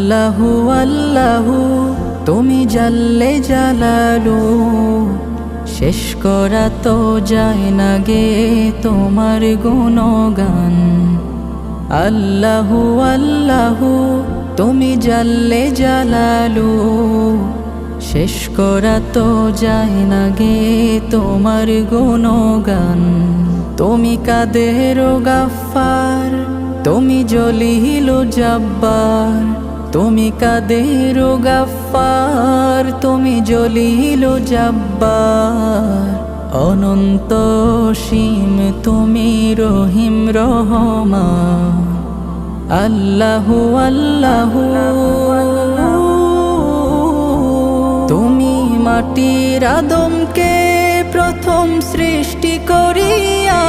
আল্লাহু আল্লাহু তুমি জাল্লে জালালু, শেষ করা তো যায় না গে তোমার গুণগান। আল্লাহু আল্লাহু তুমি জাল্লে জালালু, শেষ করা তো যায় না গে তোমার গুণগান। তুমি কাদের গাফফার, তুমি জলিল জব্বার, তুমি কাদের গাফফার, তুমি জলিল জব্বার। অনন্ত সীম তুমি রহিম রহমান। আল্লাহু আল্লাহু তুমি মাটির আদমকে প্রথম সৃষ্টি করিয়া